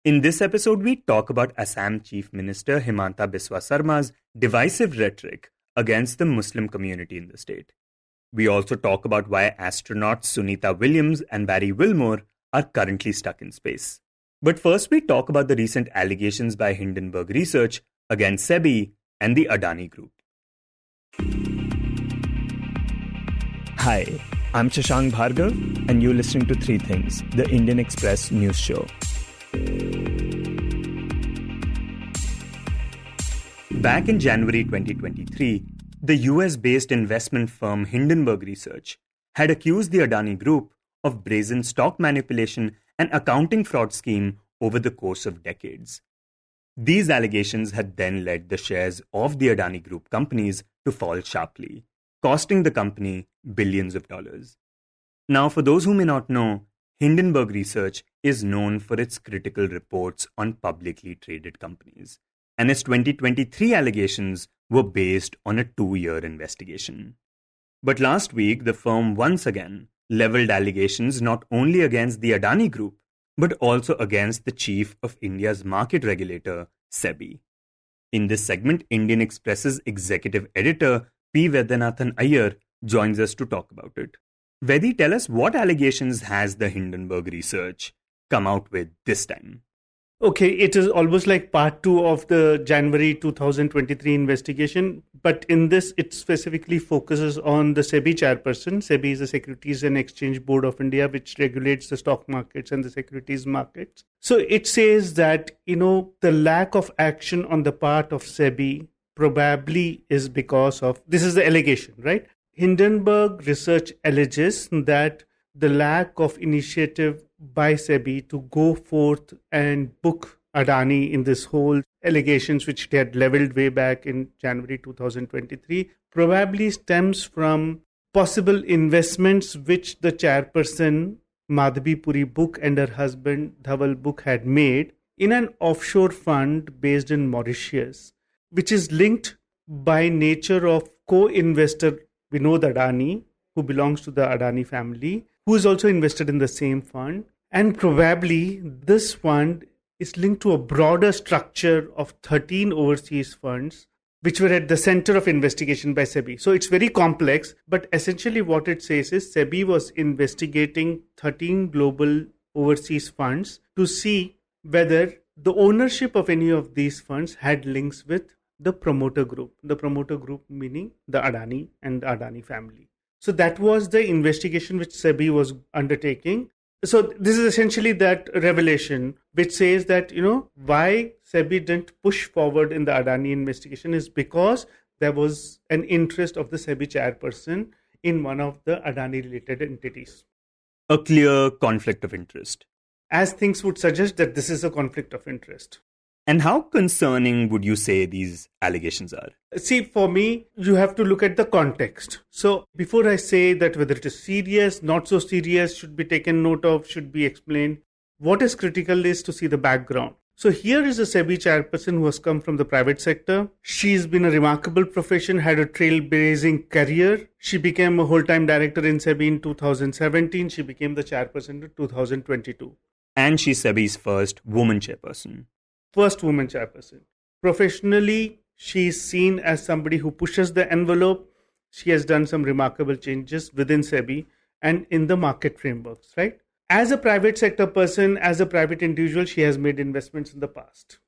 In this episode, we talk about Assam Chief Minister Himanta Biswa Sarma's divisive rhetoric against the Muslim community in the state. We also talk about why astronauts Sunita Williams and Barry Wilmore are currently stuck in space. But first, we talk about the recent allegations by Hindenburg Research against SEBI and the Adani Group. Hi, I'm Shashank Bhargava, and you're listening to Three Things, the Indian Express news show. Back in January 2023, the US-based investment firm Hindenburg Research had accused the Adani Group of brazen stock manipulation and accounting fraud scheme over the course of decades. These allegations had then led the shares of the Adani Group companies to fall sharply, costing the company billions of dollars. Now, for those who may not know, Hindenburg Research is known for its critical reports on publicly traded companies, and its 2023 allegations were based on a 2-year investigation. But last week, the firm once again leveled allegations not only against the Adani Group, but also against the chief of India's market regulator, SEBI. In this segment, Indian Express's executive editor, P. Vaidyanathan Iyer, joins us to talk about it. Vaidi, tell us, what allegations has the Hindenburg Research come out with this time? Okay, it is almost like part 2 of the January 2023 investigation, but in this it specifically focuses on the SEBI chairperson. SEBI is the Securities and Exchange Board of India, which regulates the stock markets and the securities markets. So it says that, the lack of action on the part of SEBI probably is because of, this is the allegation, right? Hindenburg Research alleges that the lack of initiative by SEBI to go forth and book Adani in this whole allegations which they had leveled way back in January 2023 probably stems from possible investments which the chairperson Madhabi Puri Buch and her husband Dhaval Buch had made in an offshore fund based in Mauritius, which is linked by nature of co-investor Vinod Adani, who belongs to the Adani family, who is also invested in the same fund. And probably this fund is linked to a broader structure of 13 overseas funds, which were at the center of investigation by SEBI. So it's very complex, but essentially what it says is SEBI was investigating 13 global overseas funds to see whether the ownership of any of these funds had links with the promoter group. The promoter group meaning the Adani and the Adani family. So that was the investigation which SEBI was undertaking. So this is essentially that revelation which says that, why SEBI didn't push forward in the Adani investigation is because there was an interest of the SEBI chairperson in one of the Adani related entities. A clear conflict of interest. As things would suggest that this is a conflict of interest. And how concerning would you say these allegations are? See, for me, you have to look at the context. So before I say that whether it is serious, not so serious, should be taken note of, should be explained, what is critical is to see the background. So here is a SEBI chairperson who has come from the private sector. She's been a remarkable profession, had a trailblazing career. She became a whole-time director in SEBI in 2017. She became the chairperson in 2022. And she's SEBI's first woman chairperson. First woman chairperson. Professionally, she is seen as somebody who pushes the envelope. She has done some remarkable changes within SEBI and in the market frameworks, right? As a private sector person, as a private individual, she has made investments in the past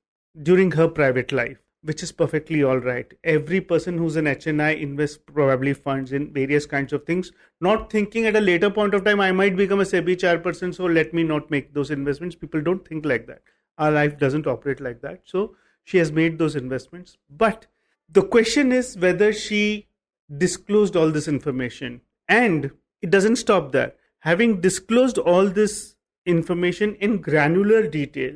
during her private life, which is perfectly all right. Every person who's an HNI invests probably funds in various kinds of things, not thinking at a later point of time, I might become a SEBI chairperson, so let me not make those investments. People don't think like that. Our life doesn't operate like that. So she has made those investments. But the question is whether she disclosed all this information. And it doesn't stop there. Having disclosed all this information in granular detail,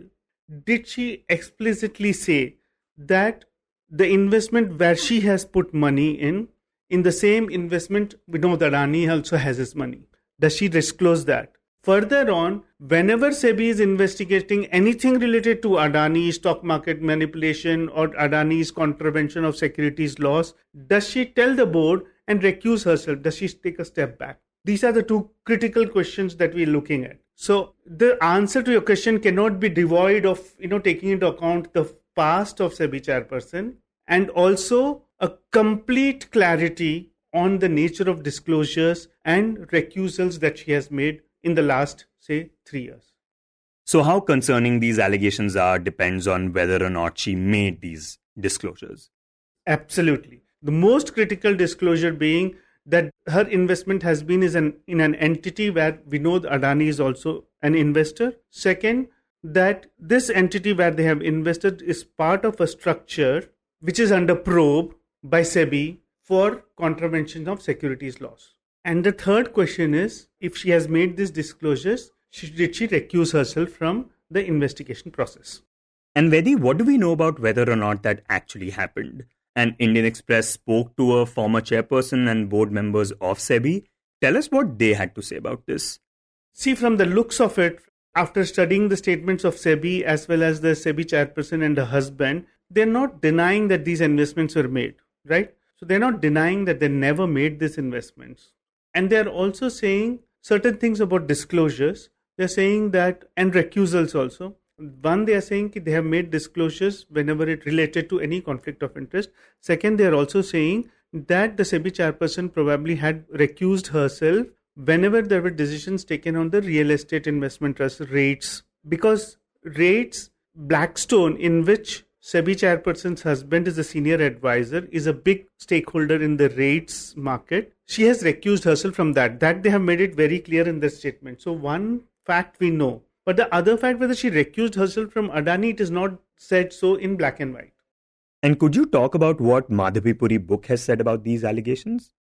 did she explicitly say that the investment where she has put money in the same investment, we know that Adani also has his money. Does she disclose that? Further on, whenever SEBI is investigating anything related to Adani stock market manipulation or Adani's contravention of securities laws, does she tell the board and recuse herself? Does she take a step back? These are the two critical questions that we're looking at. So the answer to your question cannot be devoid of, taking into account the past of SEBI chairperson and also a complete clarity on the nature of disclosures and recusals that she has made in the last, say, 3 years. So how concerning these allegations are depends on whether or not she made these disclosures. Absolutely. The most critical disclosure being that her investment has been in an entity where we know Adani is also an investor. Second, that this entity where they have invested is part of a structure which is under probe by SEBI for contravention of securities laws. And the third question is, if she has made these disclosures, did she recuse herself from the investigation process? And Vedi, what do we know about whether or not that actually happened? And Indian Express spoke to a former chairperson and board members of SEBI. Tell us what they had to say about this. See, from the looks of it, after studying the statements of SEBI as well as the SEBI chairperson and her husband, they're not denying that these investments were made, right? So they're not denying that they never made these investments. And they're also saying certain things about disclosures. They're saying that, and recusals also. One, they are saying they have made disclosures whenever it related to any conflict of interest. Second, they are also saying that the SEBI chairperson probably had recused herself whenever there were decisions taken on the real estate investment trust rates. Because rates, Blackstone, in which SEBI chairperson's husband is a senior advisor, is a big stakeholder in the rates market. She has recused herself from that. That they have made it very clear in their statement. So one fact we know. But the other fact, whether she recused herself from Adani, it is not said so in black and white. And could you talk about what Madhabi Puri Buch has said about these allegations?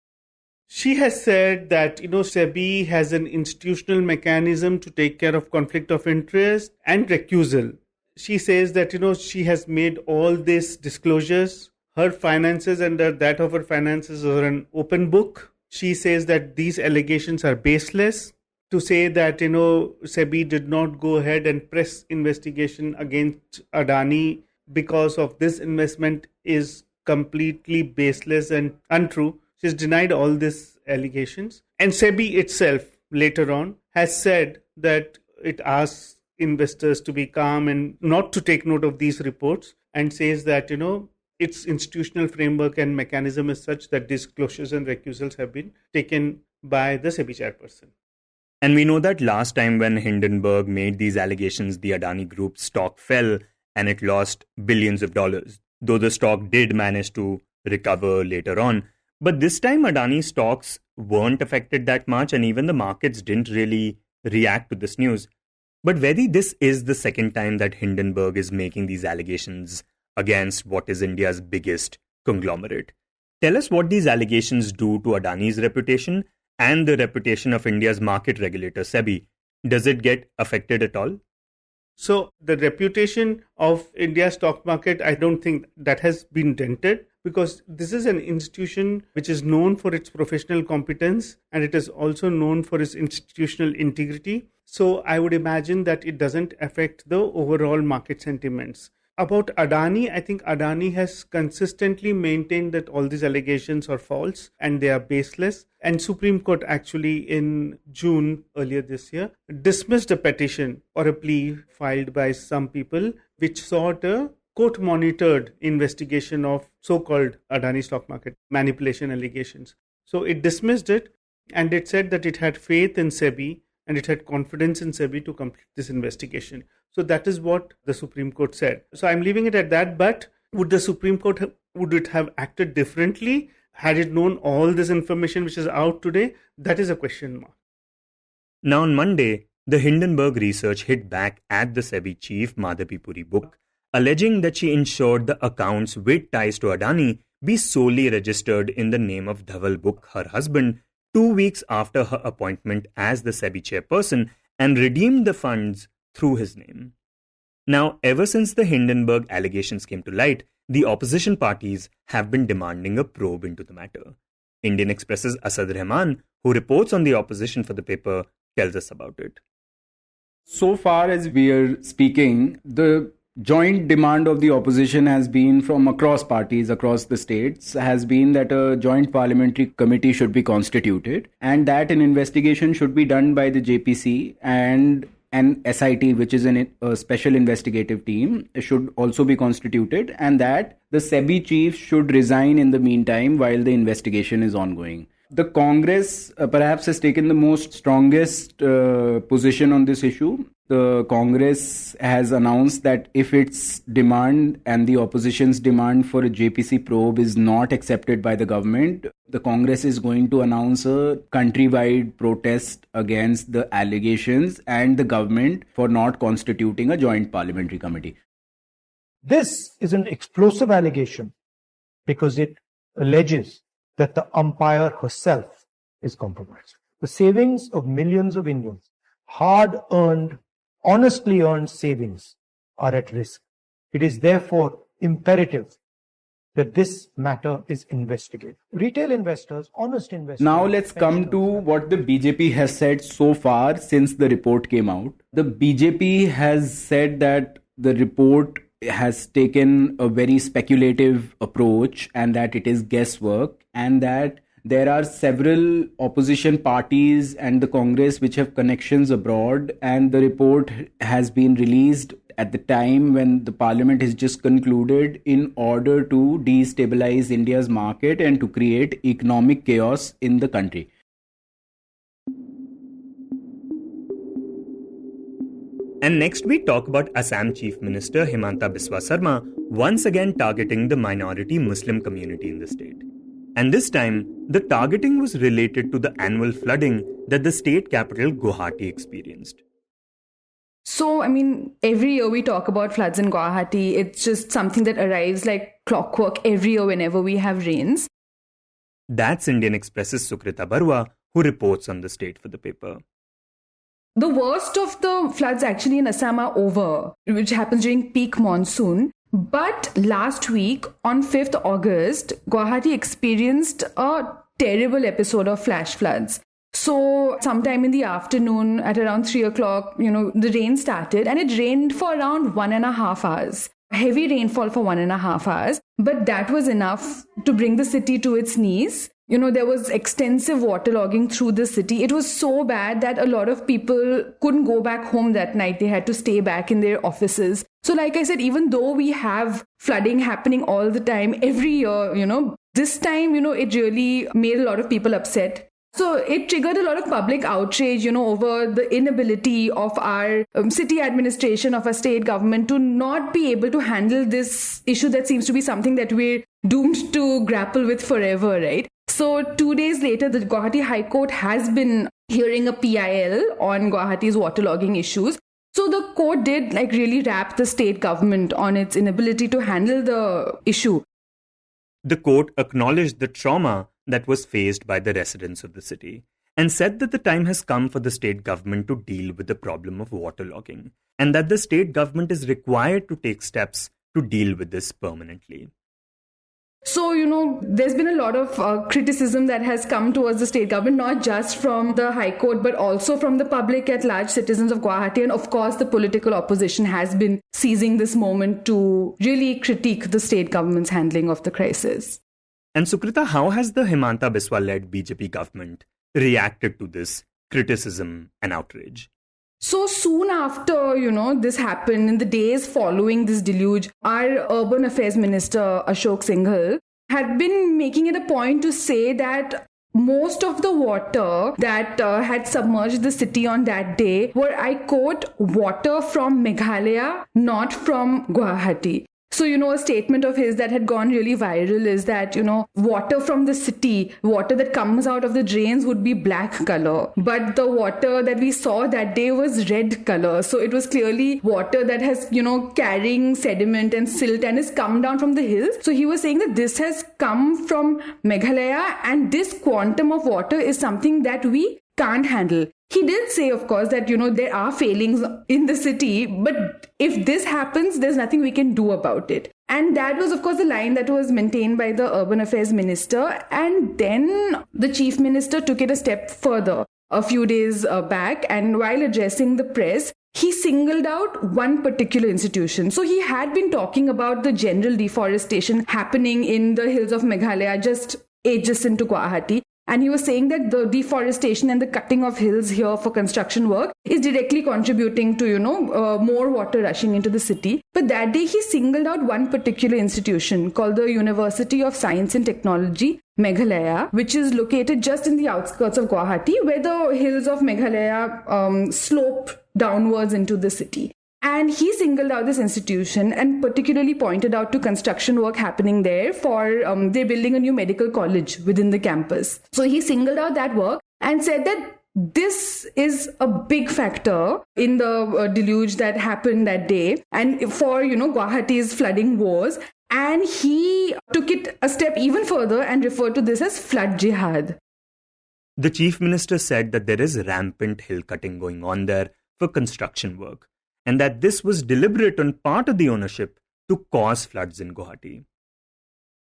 She has said that, SEBI has an institutional mechanism to take care of conflict of interest and recusal. She says that, she has made all these disclosures. Her finances and that of her finances are an open book. She says that these allegations are baseless. To say that, SEBI did not go ahead and press investigation against Adani because of this investment is completely baseless and untrue. She's denied all these allegations. And SEBI itself later on has said that it asks investors to be calm and not to take note of these reports, and says that, its institutional framework and mechanism is such that disclosures and recusals have been taken by the SEBI chairperson. And we know that last time when Hindenburg made these allegations, the Adani Group's stock fell and it lost billions of dollars, though the stock did manage to recover later on. But this time Adani stocks weren't affected that much, and even the markets didn't really react to this news. But Vedi, this is the second time that Hindenburg is making these allegations against what is India's biggest conglomerate. Tell us what these allegations do to Adani's reputation and the reputation of India's market regulator, SEBI. Does it get affected at all? So the reputation of India's stock market, I don't think that has been dented, because this is an institution which is known for its professional competence and it is also known for its institutional integrity. So I would imagine that it doesn't affect the overall market sentiments. About Adani, I think Adani has consistently maintained that all these allegations are false and they are baseless. And Supreme Court actually in June earlier this year dismissed a petition or a plea filed by some people which sought a court-monitored investigation of so-called Adani stock market manipulation allegations. So it dismissed it, and it said that it had faith in SEBI and it had confidence in SEBI to complete this investigation. So that is what the Supreme Court said. So I'm leaving it at that. But would the Supreme Court, would it have acted differently had it known all this information which is out today? That is a question mark. Now on Monday, the Hindenburg Research hit back at the SEBI chief, Madhabi Puri Buch, alleging that she ensured the accounts with ties to Adani be solely registered in the name of Dhaval Buch, her husband, 2 weeks after her appointment as the SEBI chairperson, and redeemed the funds through his name. Now, ever since the Hindenburg allegations came to light, the opposition parties have been demanding a probe into the matter. Indian Express's Asad Rahman, who reports on the opposition for the paper, tells us about it. So far as we are speaking, the joint demand of the opposition has been from across parties, across the states, has been that a joint parliamentary committee should be constituted and that an investigation should be done by the JPC and an SIT, which is a special investigative team, should also be constituted, and that the SEBI chief should resign in the meantime while the investigation is ongoing. The Congress perhaps has taken the strongest position on this issue. The Congress has announced that if its demand and the opposition's demand for a JPC probe is not accepted by the government, the Congress is going to announce a countrywide protest against the allegations and the government for not constituting a joint parliamentary committee. This is an explosive allegation because it alleges that the umpire herself is compromised. The savings of millions of Indians, hard-earned, honestly earned savings, are at risk. It is therefore imperative that this matter is investigated. Retail investors, honest investors... Now let's come to what the BJP has said so far since the report came out. The BJP has said that the report has taken a very speculative approach and that it is guesswork, and that there are several opposition parties and the Congress which have connections abroad, and the report has been released at the time when the parliament has just concluded in order to destabilize India's market and to create economic chaos in the country. And next we talk about Assam Chief Minister Himanta Biswa Sarma once again targeting the minority Muslim community in the state. And this time, the targeting was related to the annual flooding that the state capital Guwahati experienced. So, every year we talk about floods in Guwahati. It's just something that arrives like clockwork every year whenever we have rains. That's Indian Express's Sukrita Baruah, who reports on the state for the paper. The worst of the floods actually in Assam are over, which happens during peak monsoon. But last week, on 5th August, Guwahati experienced a terrible episode of flash floods. So sometime in the afternoon at around 3 o'clock, the rain started, and it rained for around 1.5 hours. Heavy rainfall for 1.5 hours. But that was enough to bring the city to its knees. There was extensive waterlogging through the city. It was so bad that a lot of people couldn't go back home that night. They had to stay back in their offices. So like I said, even though we have flooding happening all the time, every year, this time, it really made a lot of people upset. So it triggered a lot of public outrage, over the inability of our city administration, of our state government to not be able to handle this issue that seems to be something that we're doomed to grapple with forever, right? So 2 days later, the Guwahati High Court has been hearing a PIL on Guwahati's waterlogging issues. So the court did really rap the state government on its inability to handle the issue. The court acknowledged the trauma that was faced by the residents of the city and said that the time has come for the state government to deal with the problem of waterlogging, and that the state government is required to take steps to deal with this permanently. So, there's been a lot of criticism that has come towards the state government, not just from the High Court, but also from the public at large, citizens of Guwahati. And of course, the political opposition has been seizing this moment to really critique the state government's handling of the crisis. And Sukrita, how has the Himanta Biswa-led BJP government reacted to this criticism and outrage? So soon after, this happened, in the days following this deluge, our Urban Affairs Minister, Ashok Singhal, had been making it a point to say that most of the water that had submerged the city on that day were, I quote, water from Meghalaya, not from Guwahati. So, a statement of his that had gone really viral is that, water from the city, water that comes out of the drains would be black color. But the water that we saw that day was red color. So it was clearly water that has, carrying sediment and silt and has come down from the hills. So he was saying that this has come from Meghalaya, and this quantum of water is something that we can't handle. He did say, of course, that, there are failings in the city, but if this happens, there's nothing we can do about it. And that was, of course, the line that was maintained by the Urban Affairs Minister. And then the Chief Minister took it a step further a few days back. And while addressing the press, he singled out one particular institution. So he had been talking about the general deforestation happening in the hills of Meghalaya, just adjacent to Guwahati. And he was saying that the deforestation and the cutting of hills here for construction work is directly contributing to, more water rushing into the city. But that day he singled out one particular institution called the University of Science and Technology, Meghalaya, which is located just in the outskirts of Guwahati, where the hills of Meghalaya slope downwards into the city. And he singled out this institution and particularly pointed out to construction work happening there for they're building a new medical college within the campus. So he singled out that work and said that this is a big factor in the deluge that happened that day and for, Guwahati's flooding woes. And he took it a step even further and referred to this as flood jihad. The chief minister said that there is rampant hill cutting going on there for construction work, and that this was deliberate on part of the ownership to cause floods in Guwahati.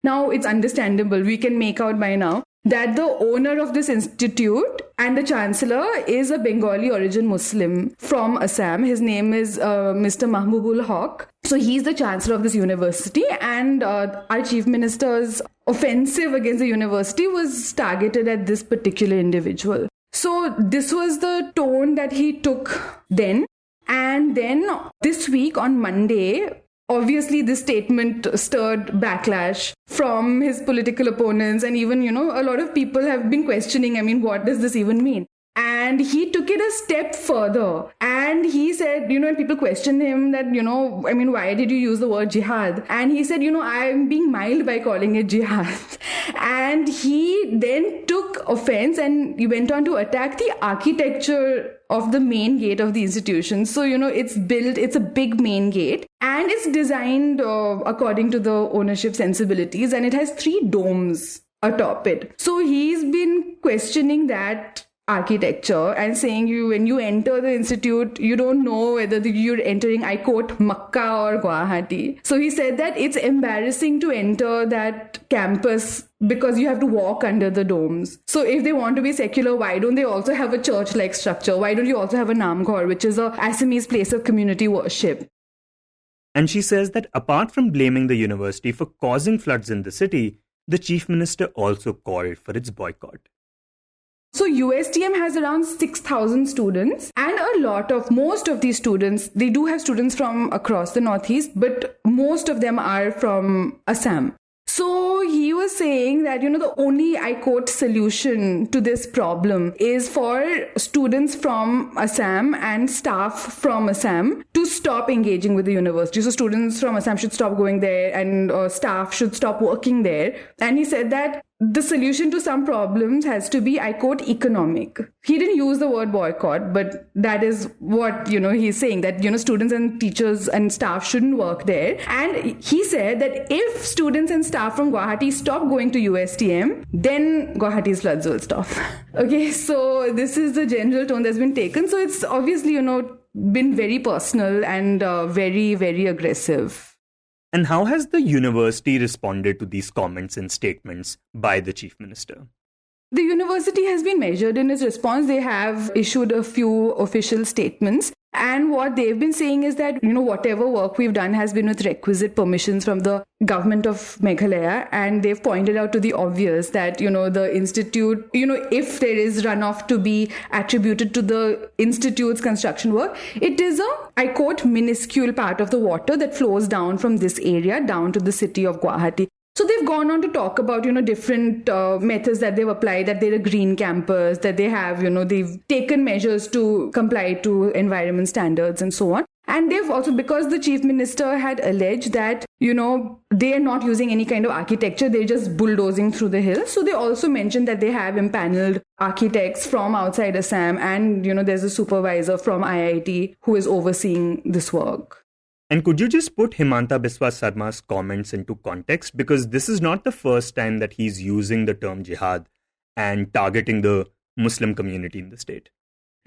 Now, it's understandable, we can make out by now, that the owner of this institute and the chancellor is a Bengali origin Muslim from Assam. His name is Mr. Mahbubul Haq. So he's the chancellor of this university, and our chief minister's offensive against the university was targeted at this particular individual. So this was the tone that he took then. And then this week on Monday, obviously this statement stirred backlash from his political opponents, and even, a lot of people have been questioning, what does this even mean? And he took it a step further and he said, and people questioned him that, why did you use the word jihad? And he said, I'm being mild by calling it jihad. And he then took offense and he went on to attack the architecture of the main gate of the institution. So, it's a big main gate and it's designed according to the ownership sensibilities, and it has 3 domes atop it. So he's been questioning that architecture and saying when you enter the institute, you don't know whether you're entering, I quote, Makkah or Guwahati. So he said that it's embarrassing to enter that campus because you have to walk under the domes. So if they want to be secular, why don't they also have a church-like structure? Why don't you also have a Namghar, which is a Assamese place of community worship? And she says that apart from blaming the university for causing floods in the city, the chief minister also called for its boycott. So USTM has around 6,000 students, and most of these students, they do have students from across the Northeast, but most of them are from Assam. So he was saying that, the only, I quote, solution to this problem is for students from Assam and staff from Assam to stop engaging with the university. So students from Assam should stop going there and staff should stop working there. And he said that the solution to some problems has to be, I quote, economic. He didn't use the word boycott, but that is what, he's saying, that, students and teachers and staff shouldn't work there. And he said that if students and staff from Guwahati stop going to USTM, then Guwahati's floods will stop. Okay, so this is the general tone that's been taken. So it's obviously, been very personal and very, very aggressive. And how has the university responded to these comments and statements by the chief minister? The university has been measured in its response. They have issued a few official statements. And what they've been saying is that, whatever work we've done has been with requisite permissions from the government of Meghalaya. And they've pointed out to the obvious that, the institute, if there is runoff to be attributed to the institute's construction work, it is a, I quote, minuscule part of the water that flows down from this area down to the city of Guwahati. So they've gone on to talk about, different methods that they've applied, that they're a green campus, that they have, they've taken measures to comply to environment standards and so on. And they've also, because the chief minister had alleged that, they are not using any kind of architecture, they're just bulldozing through the hills. So they also mentioned that they have impaneled architects from outside Assam and, there's a supervisor from IIT who is overseeing this work. And could you just put Himanta Biswa Sarma's comments into context? Because this is not the first time that he's using the term jihad and targeting the Muslim community in the state.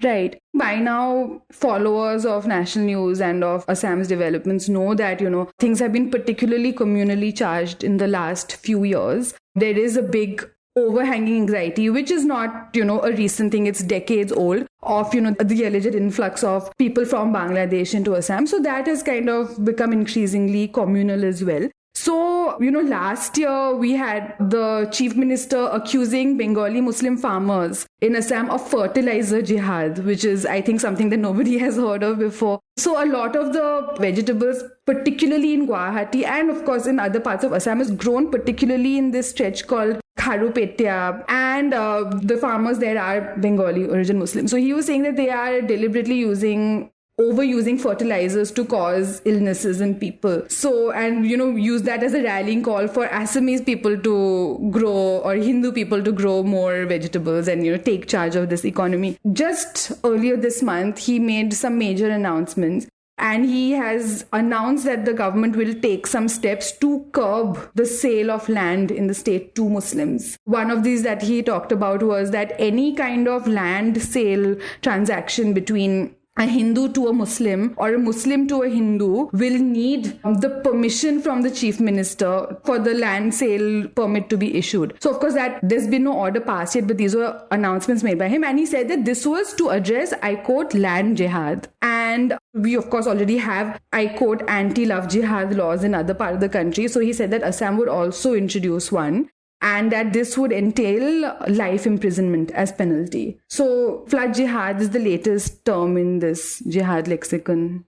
Right. By now, followers of national news and of Assam's developments know that, things have been particularly communally charged in the last few years. There is a big overhanging anxiety, which is not, a recent thing, it's decades old, of, the alleged influx of people from Bangladesh into Assam. So that has kind of become increasingly communal as well. So, last year we had the chief minister accusing Bengali Muslim farmers in Assam of fertilizer jihad, which is, I think, something that nobody has heard of before. So a lot of the vegetables, particularly in Guwahati and of course in other parts of Assam, is grown particularly in this stretch called Kharupetia, and the farmers there are Bengali origin Muslims. So he was saying that they are deliberately overusing fertilizers to cause illnesses in people. So, and use that as a rallying call for Assamese people to grow, or Hindu people to grow more vegetables and take charge of this economy. Just earlier this month, he made some major announcements. And he has announced that the government will take some steps to curb the sale of land in the state to Muslims. One of these that he talked about was that any kind of land sale transaction between a Hindu to a Muslim or a Muslim to a Hindu will need the permission from the chief minister for the land sale permit to be issued. So, of course, that there's been no order passed yet, but these were announcements made by him. And he said that this was to address, I quote, land jihad. And we, of course, already have, I quote, anti-love jihad laws in other parts of the country. So he said that Assam would also introduce one, and that this would entail life imprisonment as penalty. So flood jihad is the latest term in this jihad lexicon.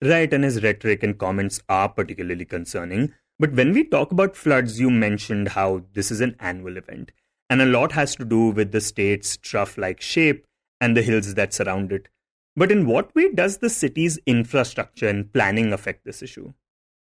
Right, and his rhetoric and comments are particularly concerning. But when we talk about floods, you mentioned how this is an annual event. And a lot has to do with the state's trough-like shape and the hills that surround it. But in what way does the city's infrastructure and planning affect this issue?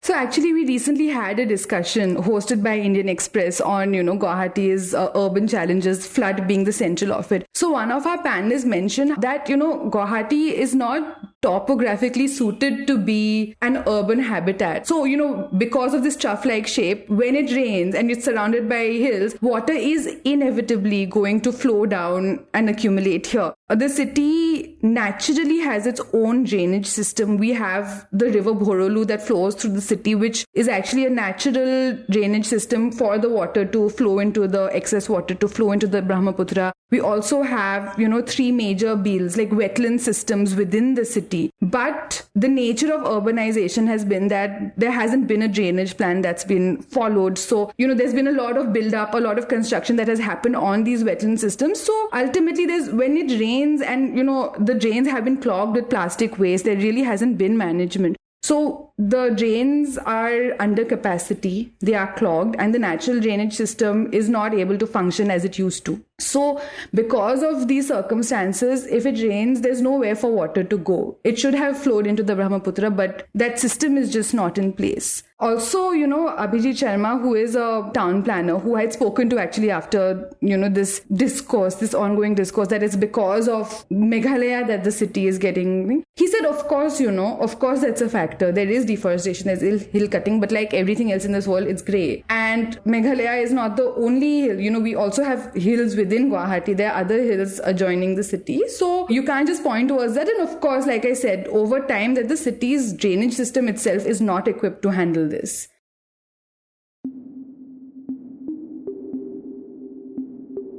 So actually, we recently had a discussion hosted by Indian Express on, Guwahati's urban challenges, flood being the central of it. So one of our panelists mentioned that, Guwahati is not topographically suited to be an urban habitat. So, because of this trough-like shape, when it rains and it's surrounded by hills, water is inevitably going to flow down and accumulate here. The city naturally has its own drainage system. We have the river Bhorolu that flows through the city, which is actually a natural drainage system for the water to flow into the excess water to flow into the Brahmaputra. We also have, 3 major beels, like wetland systems within the city. But the nature of urbanization has been that there hasn't been a drainage plan that's been followed. So, there's been a lot of build-up, a lot of construction that has happened on these wetland systems. So ultimately, when it rains and, the drains have been clogged with plastic waste, there really hasn't been management. So the drains are under capacity, they are clogged, and the natural drainage system is not able to function as it used to. So because of these circumstances, if it rains, there's nowhere for water to go. It should have flowed into the Brahmaputra, but that system is just not in place. Also, Abhijit Sharma, who is a town planner, who I had spoken to actually after, this ongoing discourse, that it's because of Meghalaya that the city is getting. He said, of course, that's a factor. There is deforestation, there's hill cutting, but like everything else in this world, it's grey. And Meghalaya is not the only hill. We also have hills within Guwahati. There are other hills adjoining the city. So you can't just point towards that. And of course, like I said, over time, that the city's drainage system itself is not equipped to handle this.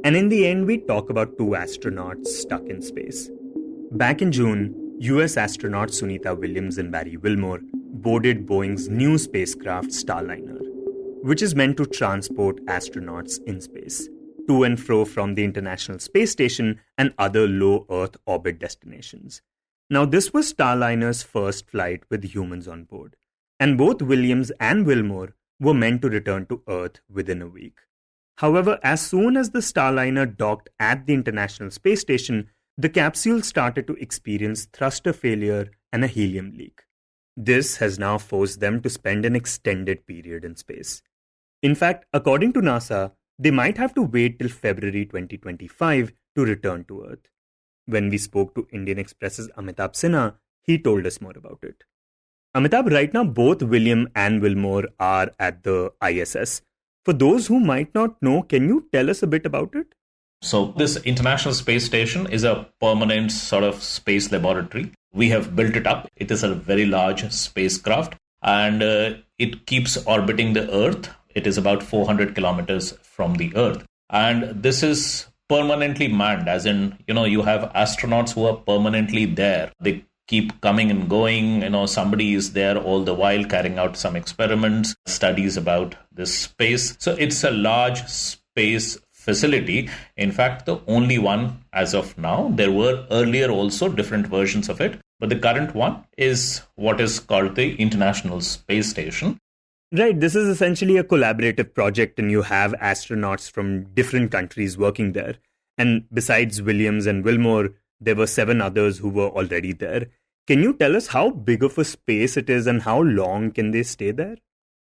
And in the end, we talk about 2 astronauts stuck in space. Back in June, US astronauts Sunita Williams and Barry Wilmore boarded Boeing's new spacecraft Starliner, which is meant to transport astronauts in space, to and fro from the International Space Station and other low Earth orbit destinations. Now, this was Starliner's first flight with humans on board, and both Williams and Wilmore were meant to return to Earth within a week. However, as soon as the Starliner docked at the International Space Station, the capsule started to experience thruster failure and a helium leak. This has now forced them to spend an extended period in space. In fact, according to NASA, they might have to wait till February 2025 to return to Earth. When we spoke to Indian Express's Amitabh Sinha, he told us more about it. Amitabh, right now both William and Wilmore are at the ISS. For those who might not know, can you tell us a bit about it? So this International Space Station is a permanent sort of space laboratory. We have built it up. It is a very large spacecraft and it keeps orbiting the Earth. It is about 400 kilometers from the Earth. And this is permanently manned, as in, you have astronauts who are permanently there. They keep coming and going. Somebody is there all the while carrying out some experiments, studies about this space. So it's a large space facility. In fact, the only one as of now. There were earlier also different versions of it, but the current one is what is called the International Space Station. Right, this is essentially a collaborative project and you have astronauts from different countries working there. And besides Williams and Wilmore, there were 7 others who were already there. Can you tell us how big of a space it is and how long can they stay there?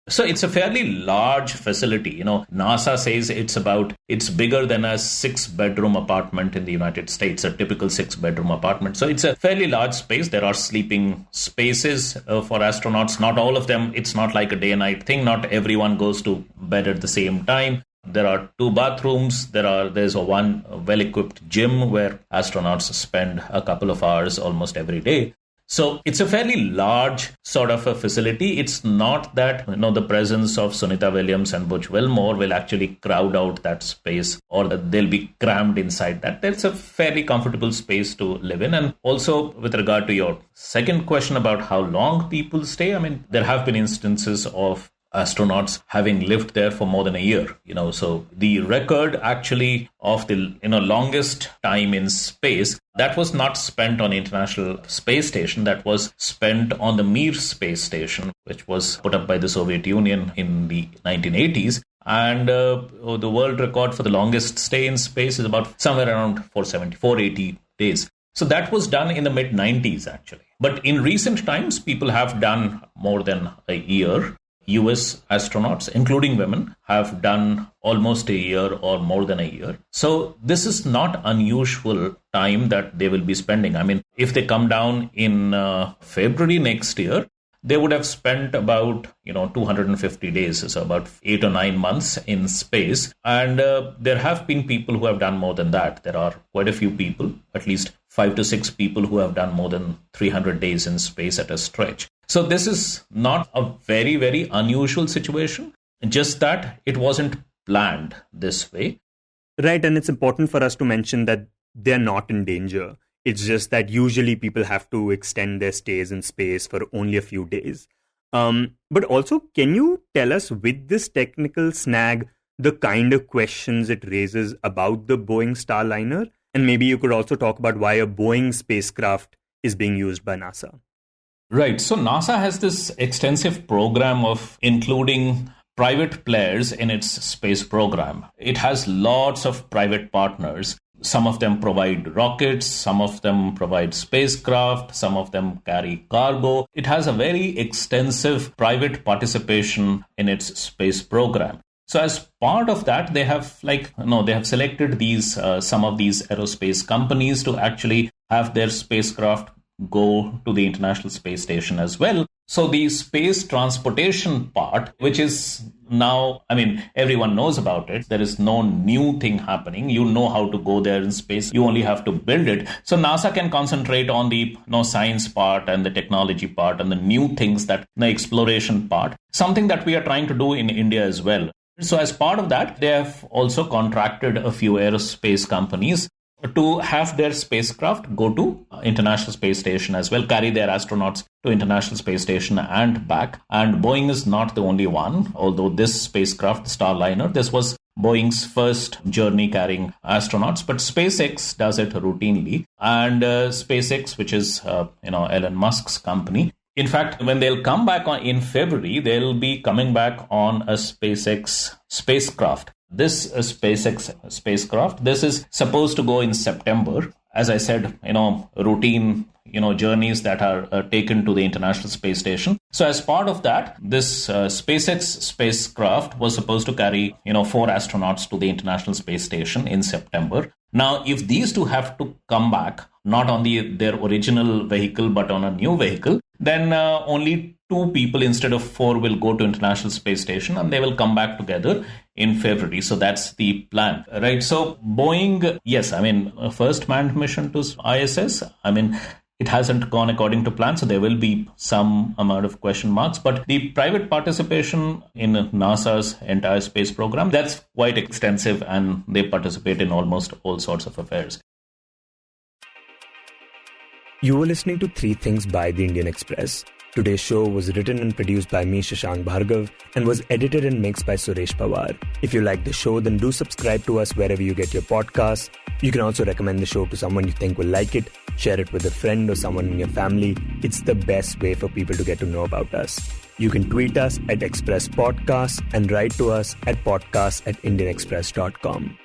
So it's a fairly large facility. NASA says it's bigger than a 6-bedroom apartment in the United States, a typical 6-bedroom apartment. So it's a fairly large space. There are sleeping spaces for astronauts. Not all of them. It's not like a day and night thing. Not everyone goes to bed at the same time. There are 2 bathrooms. There's one well-equipped gym where astronauts spend a couple of hours almost every day. So it's a fairly large sort of a facility. It's not that the presence of Sunita Williams and Butch Wilmore will actually crowd out that space or that they'll be crammed inside that. There's a fairly comfortable space to live in. And also with regard to your second question about how long people stay, there have been instances of astronauts having lived there for more than a year. So the record actually of the longest time in space, that was not spent on International Space Station. That was spent on the Mir Space Station, which was put up by the Soviet Union in the 1980s. And the world record for the longest stay in space is about somewhere around 480 days. So that was done in the mid-90s, actually. But in recent times, people have done more than a year. US astronauts, including women, have done almost a year or more than a year. So this is not unusual time that they will be spending. If they come down in February next year, they would have spent about 250 days, so about 8 or 9 months in space. And there have been people who have done more than that. There are quite a few people, at least 5 to 6 people who have done more than 300 days in space at a stretch. So this is not a very, very unusual situation, just that it wasn't planned this way. Right, and it's important for us to mention that they're not in danger. It's just that usually people have to extend their stays in space for only a few days. But also, can you tell us with this technical snag, the kind of questions it raises about the Boeing Starliner? And maybe you could also talk about why a Boeing spacecraft is being used by NASA. Right. So NASA has this extensive program of including private players in its space program. It has lots of private partners. Some of them provide rockets, some of them provide spacecraft, some of them carry cargo. It has a very extensive private participation in its space program. So as part of that, they have selected some of these aerospace companies to actually have their spacecraft go to the International Space Station as well. So the space transportation part, which is now, everyone knows about it. There is no new thing happening. You know how to go there in space. You only have to build it. So NASA can concentrate on the science part and the technology part and the new things, that the exploration part, something that we are trying to do in India as well. So as part of that, they have also contracted a few aerospace companies to have their spacecraft go to International Space Station as well, carry their astronauts to International Space Station and back. And Boeing is not the only one, although this spacecraft, the Starliner, this was Boeing's first journey carrying astronauts, but SpaceX does it routinely. And SpaceX, which is Elon Musk's company, in fact, when they'll come back in February, they'll be coming back on a SpaceX spacecraft. This SpaceX spacecraft, this is supposed to go in September. As I said, routine, journeys that are taken to the International Space Station. So as part of that, this SpaceX spacecraft was supposed to carry, 4 astronauts to the International Space Station in September. Now, if these two have to come back, not on their original vehicle, but on a new vehicle, then only 2 people instead of 4 will go to International Space Station and they will come back together in February. So that's the plan, right? So Boeing, yes, a first manned mission to ISS. It hasn't gone according to plan, so there will be some amount of question marks. But the private participation in NASA's entire space program, that's quite extensive, and they participate in almost all sorts of affairs. You were listening to Three Things by the Indian Express. Today's show was written and produced by me, Shashank Bhargava, and was edited and mixed by Suresh Pawar. If you like the show, then do subscribe to us wherever you get your podcasts. You can also recommend the show to someone you think will like it. Share it with a friend or someone in your family. It's the best way for people to get to know about us. You can tweet us at Express Podcasts and write to us at podcasts@indianexpress.com.